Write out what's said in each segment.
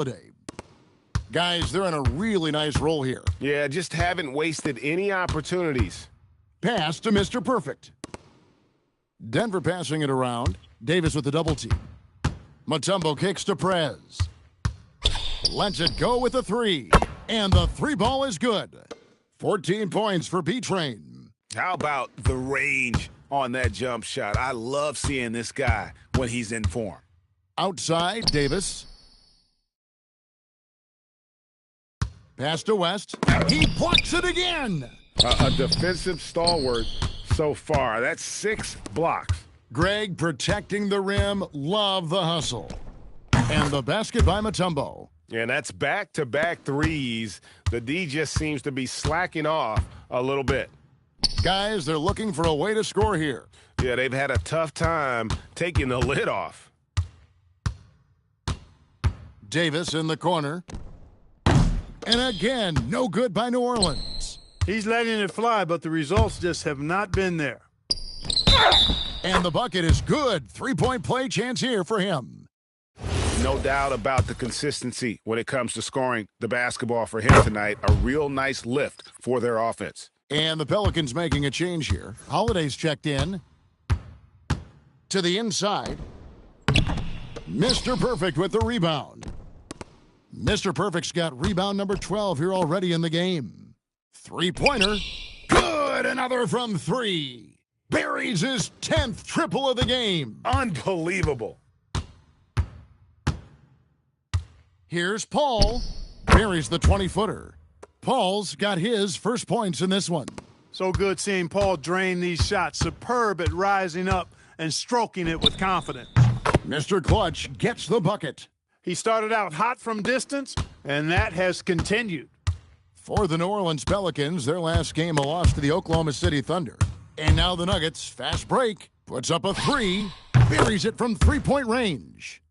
Holiday. Guys, they're in a really nice roll here. Yeah, just haven't wasted any opportunities. Pass to Mr. Perfect. Denver passing it around. Davis with the double team. Mutombo kicks to Prez. Lets it go with a three. And the three ball is good. 14 points for B-Train. How about the range on that jump shot? I love seeing this guy when he's in form. Outside, Davis. Pass to West. He blocks it again. A defensive stalwart so far. That's 6 blocks. Greg protecting the rim. Love the hustle. And the basket by Mutombo. And that's back-to-back threes. The D just seems to be slacking off a little bit. Guys, they're looking for a way to score here. Yeah, they've had a tough time taking the lid off. Davis in the corner. And again, no good by New Orleans. He's letting it fly, but the results just have not been there. And the bucket is good. 3-point play chance here for him. No doubt about the consistency when it comes to scoring the basketball for him tonight. A real nice lift for their offense. And the Pelicans making a change here. Holiday's checked in. To the inside. Mr. Perfect with the rebound. Mr. Perfect's got rebound number 12 here already in the game. Three-pointer. Good! Another from three. Buries his 10th triple of the game. Unbelievable. Here's Paul. Buries the 20-footer. Paul's got his first points in this one. So good seeing Paul drain these shots. Superb at rising up and stroking it with confidence. Mr. Clutch gets the bucket. He started out hot from distance, and that has continued. For the New Orleans Pelicans, their last game a loss to the Oklahoma City Thunder. And now the Nuggets, fast break, puts up a three, buries it from three-point range.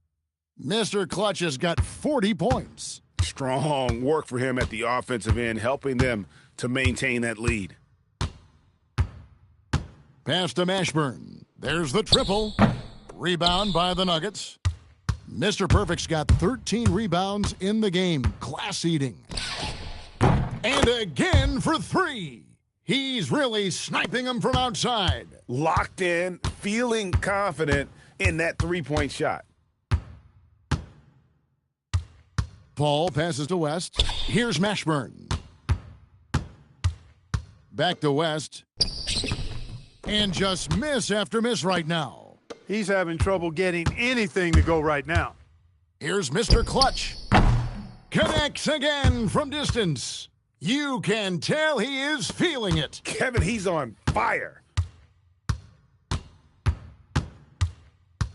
Mr. Clutch has got 40 points. Strong work for him at the offensive end, helping them to maintain that lead. Pass to Mashburn. There's the triple. Rebound by the Nuggets. Mr. Perfect's got 13 rebounds in the game. Class eating. And again for three. He's really sniping them from outside. Locked in, feeling confident in that three-point shot. Paul passes to West. Here's Mashburn. Back to West. And just miss after miss right now. He's having trouble getting anything to go right now. Here's Mr. Clutch. Connects again from distance. You can tell he is feeling it. Kevin, he's on fire.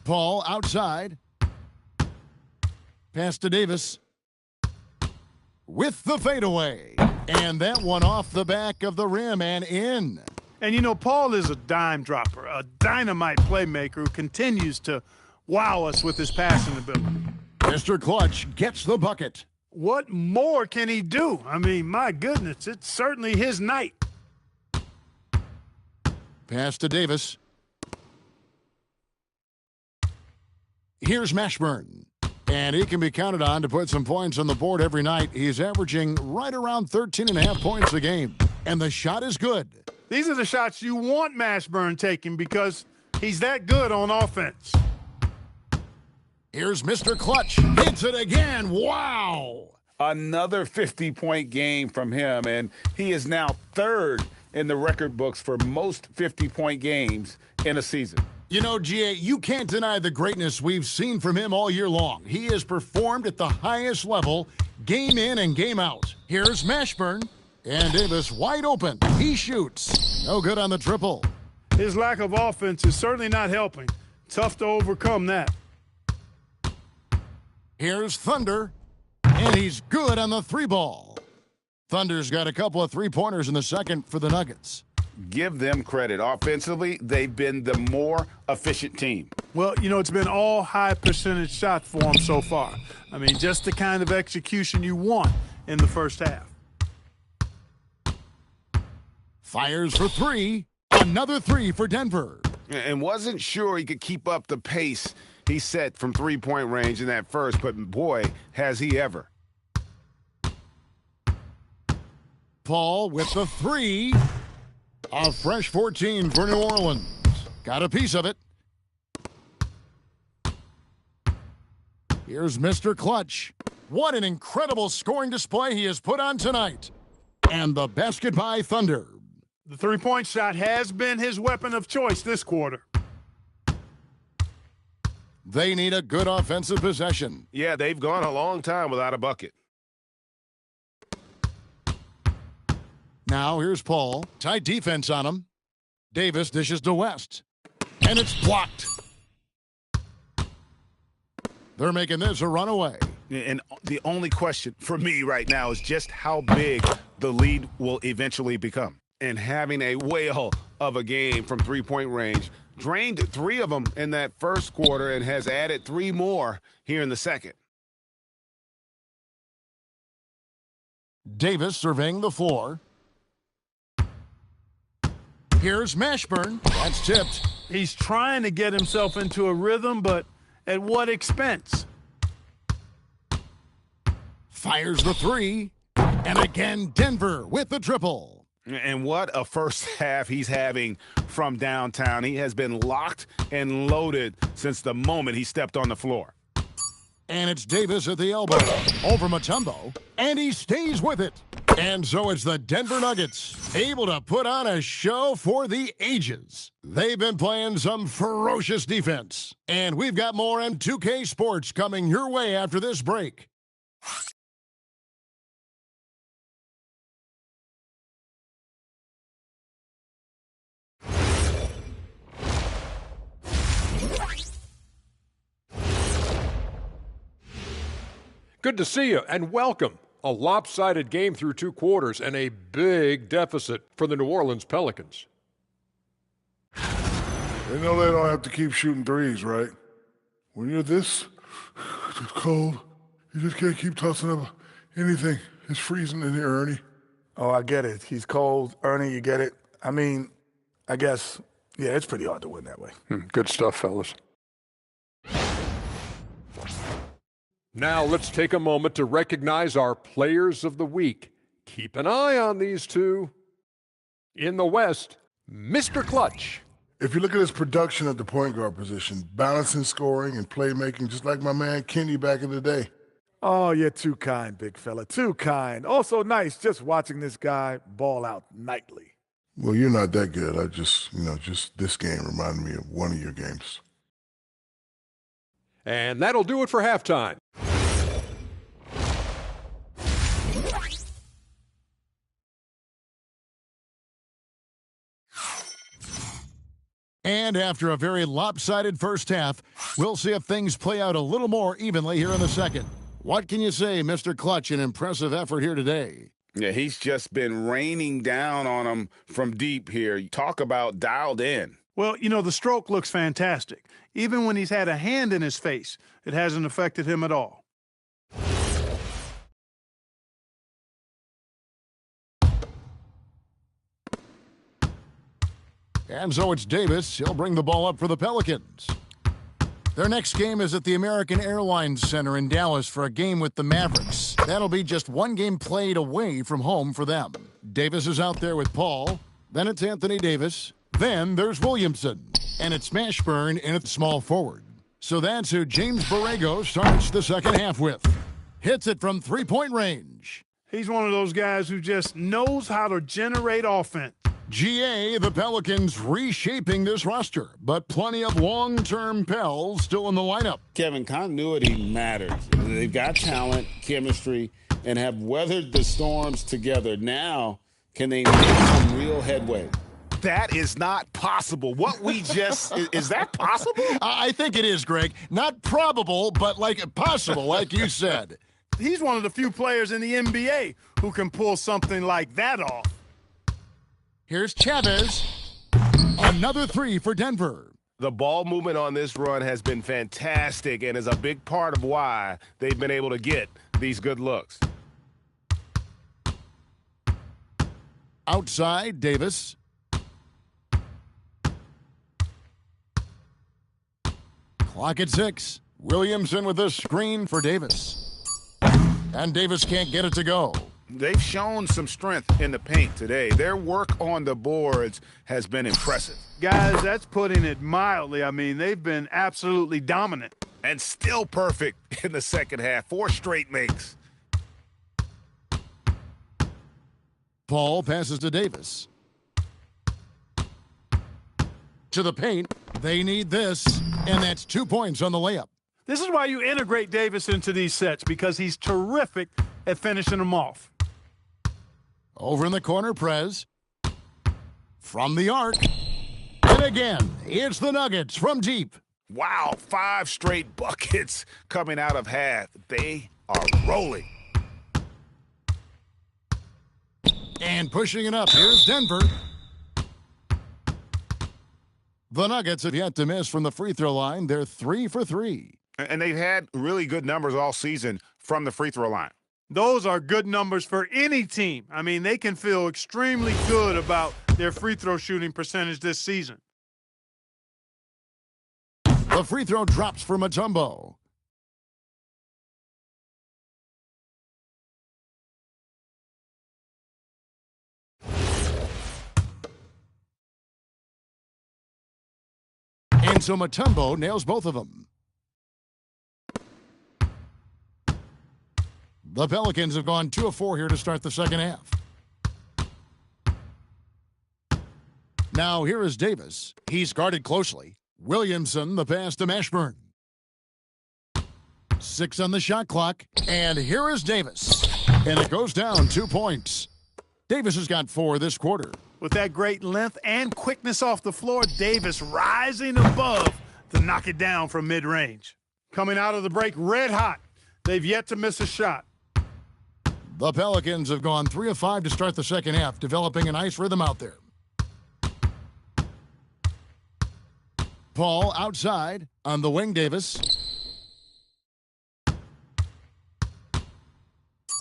Paul outside. Pass to Davis. With the fadeaway. And that one off the back of the rim and in. And you know, Paul is a dime dropper, a dynamite playmaker who continues to wow us with his passing ability. Mr. Clutch gets the bucket. What more can he do? I mean, my goodness, it's certainly his night. Pass to Davis. Here's Mashburn. And he can be counted on to put some points on the board every night. He's averaging right around 13.5 points a game. And the shot is good. These are the shots you want Mashburn taking because he's that good on offense. Here's Mr. Clutch. Hits it again. Wow. Another 50-point game from him, and he is now third in the record books for most 50-point games in a season. You know, GA, you can't deny the greatness we've seen from him all year long. He has performed at the highest level, game in and game out. Here's Mashburn. And Davis wide open. He shoots. No good on the triple. His lack of offense is certainly not helping. Tough to overcome that. Here's Thunder. And he's good on the three ball. Thunder's got a couple of three-pointers in the second for the Nuggets. Give them credit. Offensively, they've been the more efficient team. Well, you know, it's been all high-percentage shots for them so far. I mean, just the kind of execution you want in the first half. Fires for three. Another three for Denver. And wasn't sure he could keep up the pace he set from three-point range in that first, but boy, has he ever. Paul with the three. A fresh 14 for New Orleans. Got a piece of it. Here's Mr. Clutch. What an incredible scoring display he has put on tonight. And the basket by Thunder. The three-point shot has been his weapon of choice this quarter. They need a good offensive possession. Yeah, they've gone a long time without a bucket. Now here's Paul. Tight defense on him. Davis dishes to West. And it's blocked. They're making this a runaway. And the only question for me right now is just how big the lead will eventually become. And having a whale of a game from three-point range, drained 3 of them in that first quarter and has added 3 more here in the second. Davis surveying the floor. Here's Mashburn. That's tipped. He's trying to get himself into a rhythm, but at what expense? Fires the three. And again, Denver with the triple. And what a first half he's having from downtown. He has been locked and loaded since the moment he stepped on the floor. And it's Davis at the elbow. Over Mutombo. And he stays with it. And so it's the Denver Nuggets, able to put on a show for the ages. They've been playing some ferocious defense. And we've got more M2K Sports coming your way after this break. Good to see you, and welcome. A lopsided game through 2 quarters and a big deficit for the New Orleans Pelicans. They know they don't have to keep shooting threes, right? When you're this cold, you just can't keep tossing up anything. It's freezing in here, Ernie. Oh, I get it. He's cold. Ernie, you get it. I mean, I guess, yeah, it's pretty hard to win that way. Good stuff, fellas. Now let's take a moment to recognize our players of the week. Keep an eye on these two. In the West, Mr. Clutch. If you look at his production at the point guard position, balancing scoring and playmaking, just like my man Kenny back in the day. Oh, you're too kind, big fella. Too kind. Also nice just watching this guy ball out nightly. Well, you're not that good. I just this game reminded me of one of your games. And that'll do it for halftime. And after a very lopsided first half, we'll see if things play out a little more evenly here in the second. What can you say, Mr. Clutch? An impressive effort here today. Yeah, he's just been raining down on them from deep here. Talk about dialed in. Well, you know, the stroke looks fantastic. Even when he's had a hand in his face, it hasn't affected him at all. And so it's Davis. He'll bring the ball up for the Pelicans. Their next game is at the American Airlines Center in Dallas for a game with the Mavericks. That'll be just one game played away from home for them. Davis is out there with Paul. Then it's Anthony Davis. Then there's Williamson. And it's Mashburn in at small forward. So that's who James Borrego starts the second half with. Hits it from three-point range. He's one of those guys who just knows how to generate offense. GA, the Pelicans reshaping this roster, but plenty of long-term Pels still in the lineup. Kevin, continuity matters. They've got talent, chemistry, and have weathered the storms together. Now, can they make some real headway? That is not possible. What we just is that possible? I think it is, Greg. Not probable, but like possible, like you said. He's one of the few players in the NBA who can pull something like that off. Here's Chavez. Another three for Denver. The ball movement on this run has been fantastic and is a big part of why they've been able to get these good looks. Outside, Davis. Clock at 6. Williamson with a screen for Davis. And Davis can't get it to go. They've shown some strength in the paint today. Their work on the boards has been impressive. Guys, that's putting it mildly. I mean, they've been absolutely dominant. And still perfect in the second half. 4 straight makes. Paul passes to Davis. To the paint. They need this, and that's 2 points on the layup. This is why you integrate Davis into these sets, because he's terrific at finishing them off. Over in the corner, Prez. From the arc. And again, it's the Nuggets from deep. Wow, 5 straight buckets coming out of half. They are rolling. And pushing it up, here's Denver. The Nuggets have yet to miss from the free throw line. They're 3 for 3. And they've had really good numbers all season from the free throw line. Those are good numbers for any team. I mean, they can feel extremely good about their free throw shooting percentage this season. The free throw drops for Mutombo. And so Mutombo nails both of them. The Pelicans have gone 2 of 4 here to start the second half. Now here is Davis. He's guarded closely. Williamson, the pass to Mashburn. 6 on the shot clock. And here is Davis. And it goes down 2 points. Davis has got 4 this quarter. With that great length and quickness off the floor, Davis rising above to knock it down from mid-range. Coming out of the break red hot. They've yet to miss a shot. The Pelicans have gone 3 of 5 to start the second half, developing a nice rhythm out there. Paul outside on the wing, Davis.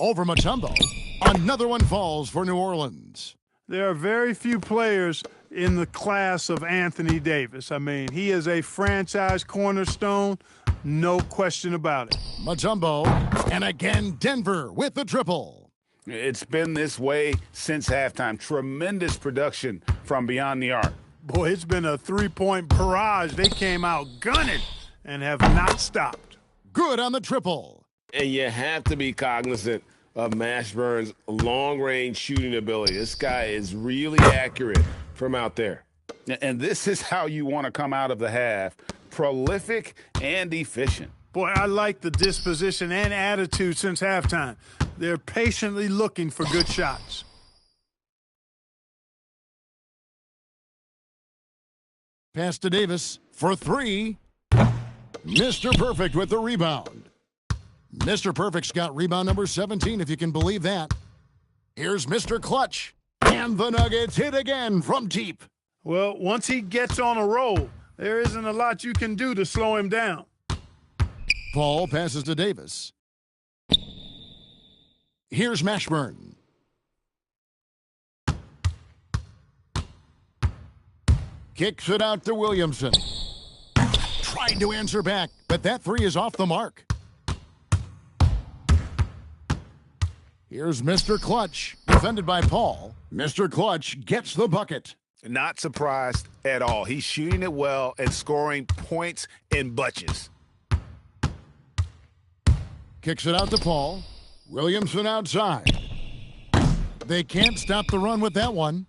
Over Mutombo. Another one falls for New Orleans. There are very few players in the class of Anthony Davis. I mean, he is a franchise cornerstone, no question about it. Mutombo, and again Denver with the triple. It's been this way since halftime. Tremendous production from beyond the arc. Boy, it's been a three-point barrage. They came out gunning and have not stopped. Good on the triple. And you have to be cognizant of Mashburn's long-range shooting ability. This guy is really accurate from out there. And this is how you want to come out of the half. Prolific and efficient. Boy, I like the disposition and attitude since halftime. They're patiently looking for good shots. Pass to Davis for 3. Mr. Perfect with the rebound. Mr. Perfect's got rebound number 17, if you can believe that. Here's Mr. Clutch. And the Nuggets hit again from deep. Well, once he gets on a roll, there isn't a lot you can do to slow him down. Paul passes to Davis. Here's Mashburn. Kicks it out to Williamson. Tried to answer back, but that 3 is off the mark. Here's Mr. Clutch, defended by Paul. Mr. Clutch gets the bucket. Not surprised at all. He's shooting it well and scoring points in bunches. Kicks it out to Paul. Williamson outside. They can't stop the run with that one.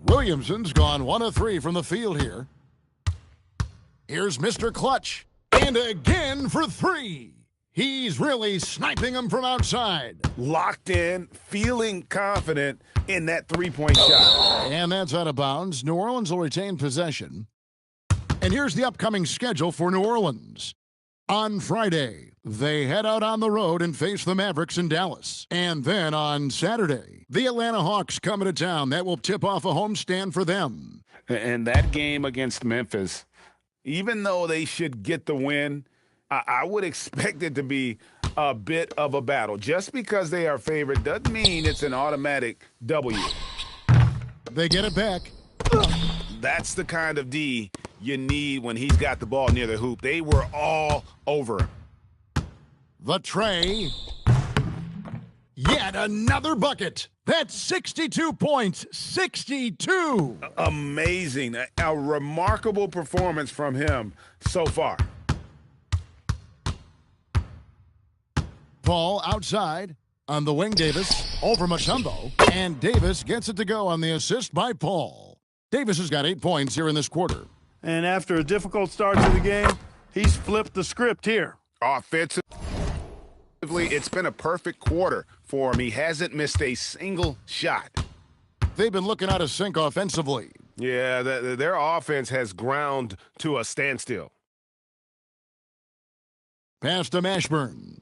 Williamson's gone 1 of 3 from the field here. Here's Mr. Clutch. And again for 3. He's really sniping them from outside. Locked in, feeling confident in that three-point shot. And that's out of bounds. New Orleans will retain possession. And here's the upcoming schedule for New Orleans. On Friday, they head out on the road and face the Mavericks in Dallas. And then on Saturday, the Atlanta Hawks come into town. That will tip off a homestand for them. And that game against Memphis, even though they should get the win, I would expect it to be a bit of a battle. Just because they are favored doesn't mean it's an automatic W. They get it back. That's the kind of D you need when he's got the ball near the hoop. They were all over him. The tray. Yet another bucket. That's 62 points. 62. Amazing. A remarkable performance from him so far. Paul outside on the wing. Davis over Mutombo. And Davis gets it to go on the assist by Paul. Davis has got 8 points here in this quarter. And after a difficult start to the game, he's flipped the script here. Offensively, it's been a perfect quarter for him. He hasn't missed a single shot. They've been looking out of sync offensively. Yeah, their offense has ground to a standstill. Pass to Mashburn.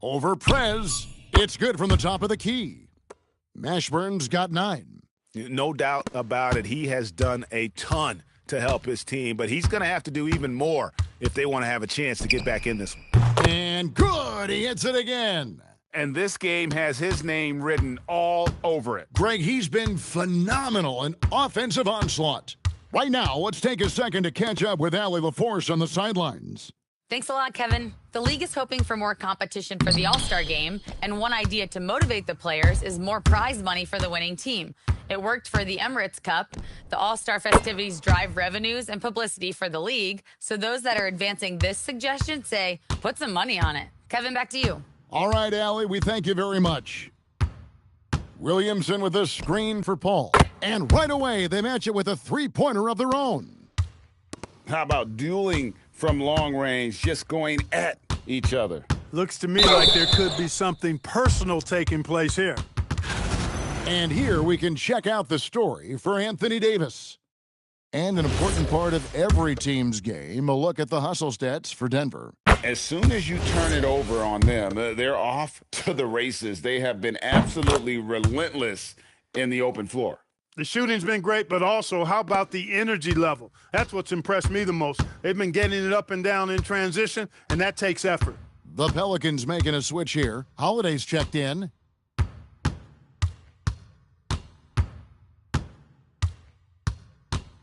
Over Prez. It's good from the top of the key. Mashburn's got 9. No doubt about it. He has done a ton to help his team, but he's going to have to do even more if they want to have a chance to get back in this one. And good. He hits it again. And this game has his name written all over it. Greg, he's been phenomenal in offensive onslaught. Right now, let's take a second to catch up with Allie LaForce on the sidelines. Thanks a lot, Kevin. The league is hoping for more competition for the All-Star game, and one idea to motivate the players is more prize money for the winning team. It worked for the Emirates Cup. The All-Star festivities drive revenues and publicity for the league, so those that are advancing this suggestion say, put some money on it. Kevin, back to you. All right, Allie, we thank you very much. Williamson with a screen for Paul. And right away, they match it with a three-pointer of their own. How about dueling from long range, just going at each other? Looks to me like there could be something personal taking place here. And here we can check out the story for Anthony Davis. And an important part of every team's game, a look at the hustle stats for Denver. As soon as you turn it over on them, they're off to the races. They have been absolutely relentless in the open floor. The shooting's been great, but also how about the energy level? That's what's impressed me the most. They've been getting it up and down in transition, and that takes effort. The Pelicans making a switch here. Holiday's checked in.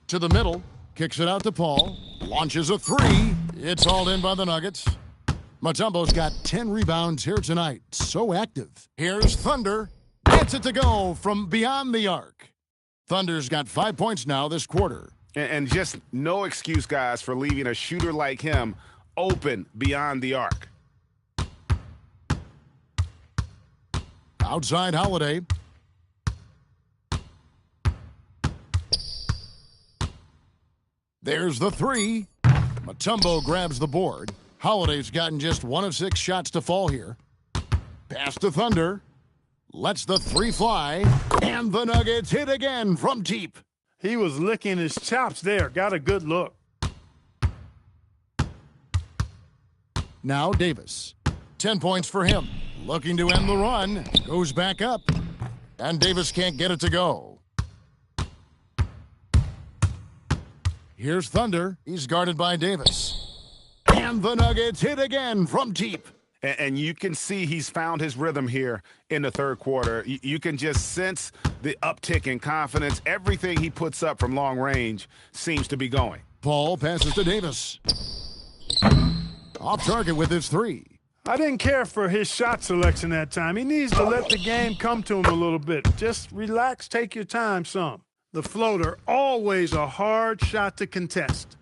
To the middle, kicks it out to Paul, launches a three. It's hauled in by the Nuggets. Mutombo's got 10 rebounds here tonight. So active. Here's Thunder. Gets it to go from beyond the arc. Thunder's got 5 points now this quarter. And just no excuse, guys, for leaving a shooter like him open beyond the arc. Outside Holiday. There's the three. Mutombo grabs the board. Holiday's gotten just 1 of 6 shots to fall here. Pass to Thunder. Lets the three fly. And the Nuggets hit again from deep. He was licking his chops there. Got a good look. Now Davis. 10 points for him. Looking to end the run. Goes back up. And Davis can't get it to go. Here's Thunder. He's guarded by Davis. And the Nuggets hit again from deep. And you can see he's found his rhythm here in the third quarter. You can just sense the uptick in confidence. Everything he puts up from long range seems to be going. Paul passes to Davis. Off target with his three. I didn't care for his shot selection that time. He needs to let the game come to him a little bit. Just relax, take your time some. The floater, always a hard shot to contest.